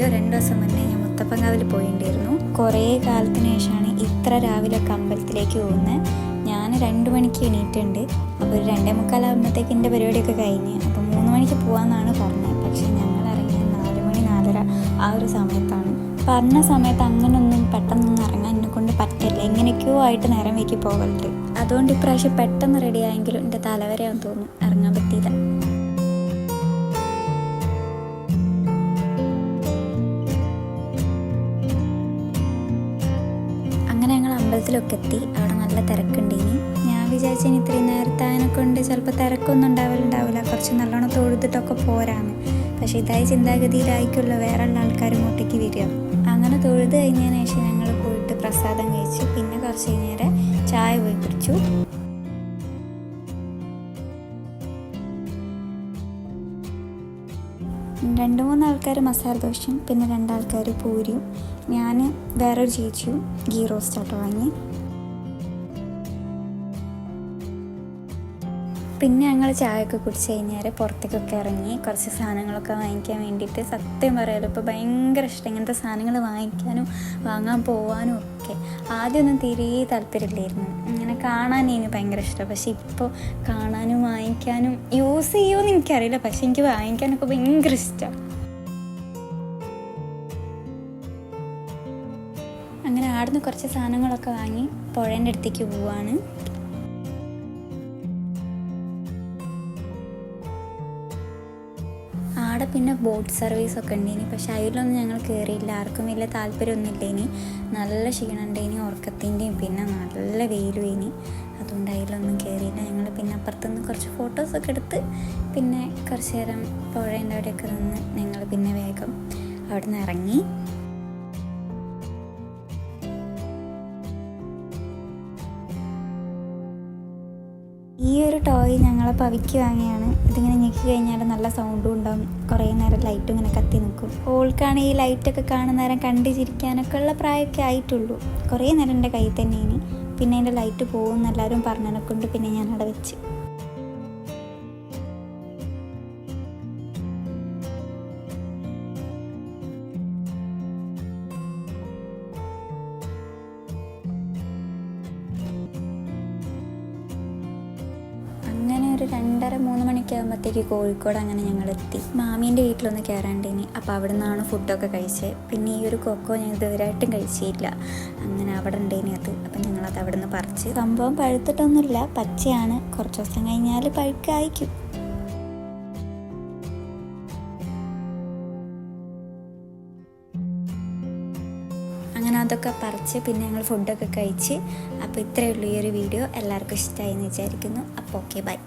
Video 2 ദിവസം മുന്നേ ഞാൻ മുത്തപ്പൻകാവിൽ പോയിട്ടുണ്ടായിരുന്നു. കുറേ കാലത്തിന് ശേഷമാണ് ഇത്ര രാവിലെ അമ്പലത്തിലേക്ക് പോകുന്നത്. ഞാൻ 2 മണിക്ക് എണീറ്റുണ്ട്. അപ്പോൾ ഒരു 2:45 ആകുമ്പോഴത്തേക്ക് എൻ്റെ പരിപാടിയൊക്കെ കഴിഞ്ഞ്. അപ്പോൾ 3 മണിക്ക് പോകാമെന്നാണ് പറഞ്ഞത്. പക്ഷേ ഞങ്ങൾ ഇറങ്ങിയത് 4 മണി 4:30 ആ ഒരു സമയത്താണ്. പറഞ്ഞ സമയത്ത് അങ്ങനെയൊന്നും പെട്ടെന്നൊന്നും ഇറങ്ങാൻ എന്നെ കൊണ്ട് പറ്റില്ല. എങ്ങനെയൊക്കെയോ ആയിട്ട് നേരം വൈകി പോകലുണ്ട്. അതുകൊണ്ട് ഇപ്രാവശ്യം പെട്ടെന്ന് റെഡി ആയെങ്കിലും എൻ്റെ തലവരെയാണെന്ന് തോന്നുന്നു ഇറങ്ങാൻ പറ്റിയില്ല. അങ്ങനെ ഞങ്ങൾ അമ്പലത്തിലൊക്കെ എത്തി. അവിടെ നല്ല തിരക്കുണ്ടേനി. ഞാൻ വിചാരിച്ചു ഇനി ഇത്രയും നേരത്തെ അതിനെ കൊണ്ട് ചിലപ്പോൾ തിരക്കൊന്നും ഉണ്ടാവില്ല, കുറച്ച് നല്ലോണം തൊഴുതിട്ടൊക്കെ പോരാന്ന്. പക്ഷേ ഇതായി ചിന്താഗതിയിലായിരിക്കുമല്ലോ വേറെ ഉള്ള ആൾക്കാർ ഇങ്ങോട്ടേക്ക് വരിക. അങ്ങനെ തൊഴുത് കഴിഞ്ഞതിന് ശേഷം ഞങ്ങൾ പോയിട്ട് പ്രസാദം കഴിച്ച് പിന്നെ കുറച്ച് കഴിഞ്ഞേരം ചായ പോയി കുടിച്ചു. രണ്ട് മൂന്ന് ആൾക്കാർ മസാല ദോശയും പിന്നെ 2 ആൾക്കാർ പൂരിയും, ഞാൻ വേറൊരു ചേച്ചിയും ഗീ റോസ്റ്റാട്ടോ വാങ്ങി. പിന്നെ ഞങ്ങൾ ചായയൊക്കെ കുടിച്ച് കഴിഞ്ഞാൽ പുറത്തേക്കൊക്കെ ഇറങ്ങി കുറച്ച് സാധനങ്ങളൊക്കെ വാങ്ങിക്കാൻ വേണ്ടിയിട്ട്. സത്യം പറയാലോ ഇപ്പോൾ ഭയങ്കര ഇഷ്ടം ഇങ്ങനത്തെ സാധനങ്ങൾ വാങ്ങിക്കാനും വാങ്ങാൻ പോകാനും ഒക്കെ. ആദ്യമൊന്നും തീരെ താല്പര്യമില്ലായിരുന്നു. ഇങ്ങനെ കാണാൻ എനിക്ക് ഭയങ്കര ഇഷ്ടം. പക്ഷെ ഇപ്പോൾ കാണാനും വാങ്ങിക്കാനും യൂസ് ചെയ്യുമെന്ന് എനിക്കറിയില്ല, പക്ഷെ എനിക്ക് വാങ്ങിക്കാനൊക്കെ ഭയങ്കര ഇഷ്ടമാണ്. അങ്ങനെ ആടുന്ന് കുറച്ച് സാധനങ്ങളൊക്കെ വാങ്ങി പുഴേൻ്റെ അടുത്തേക്ക് പോവാണ്. അവിടെ പിന്നെ ബോട്ട് സർവീസൊക്കെ ഉണ്ടേനി. പക്ഷെ അതിലൊന്നും ഞങ്ങൾ കയറിയില്ല. ആർക്കും വലിയ താല്പര്യമൊന്നുമില്ലേനി. നല്ല ക്ഷീണമുണ്ടേനി ഉറക്കത്തിൻ്റെയും, പിന്നെ നല്ല വെയിലും ഇനി. അതുകൊണ്ട് അതിലൊന്നും കയറിയില്ല. ഞങ്ങൾ പിന്നെ അപ്പുറത്തുനിന്ന് കുറച്ച് ഫോട്ടോസൊക്കെ എടുത്ത് പിന്നെ കുറച്ച് നേരം പുഴേൻ്റെ അവിടെയൊക്കെ നിന്ന് ഞങ്ങൾ പിന്നെ വേഗം അവിടെ നിന്ന് ഇറങ്ങി. ഈ ഒരു ടോയ് ഞങ്ങളെ പവിക്ക് വാങ്ങിയാണ്. ഇതിങ്ങനെ ഞെക്കി കഴിഞ്ഞാൽ നല്ല സൗണ്ടും ഉണ്ടാവും, കുറേ നേരം ലൈറ്റും ഇങ്ങനെ കത്തി നിൽക്കും. ഓൾക്കാണ് ഈ ലൈറ്റൊക്കെ കാണുന്ന നേരം കണ്ടു ചിരിക്കാനൊക്കെ ഉള്ള പ്രായമൊക്കെ ആയിട്ടുള്ളൂ. കുറേ നേരം എൻ്റെ കയ്യിൽ തന്നെയാണ്. പിന്നെ അതിൻ്റെ ലൈറ്റ് പോകുമെന്ന് എല്ലാവരും പറഞ്ഞതിനെ കൊണ്ട് പിന്നെ ഞാൻ അവിടെ വെച്ച്. ഒരു 2:30-3 മണിയൊക്കെ ആകുമ്പോഴത്തേക്ക് കോഴിക്കോട് അങ്ങനെ ഞങ്ങളെത്തി. മാമീൻ്റെ വീട്ടിലൊന്ന് കയറാണ്ടേനി. അപ്പോൾ അവിടെ നിന്നാണ് ഫുഡൊക്കെ കഴിച്ചത്. പിന്നെ ഈ ഒരു കൊക്കോ ഞാൻ ഇതുവരെയായിട്ടും കഴിച്ചില്ല. അങ്ങനെ അവിടെ ഉണ്ടേനി അത്. അപ്പം ഞങ്ങളത് അവിടെ നിന്ന് പറിച്ച്. സംഭവം പഴുത്തിട്ടൊന്നുമില്ല, പച്ചയാണ്. കുറച്ച് ദിവസം കഴിഞ്ഞാൽ പഴുക്കായിരിക്കും. അങ്ങനെ അതൊക്കെ പറിച്ച് പിന്നെ ഞങ്ങൾ ഫുഡൊക്കെ കഴിച്ച്. അപ്പോൾ ഇത്രയേ ഉള്ളൂ ഈ ഒരു വീഡിയോ. എല്ലാവർക്കും ഇഷ്ടമായി എന്ന് വിചാരിക്കുന്നു. അപ്പോൾ ഓക്കെ, ബൈ.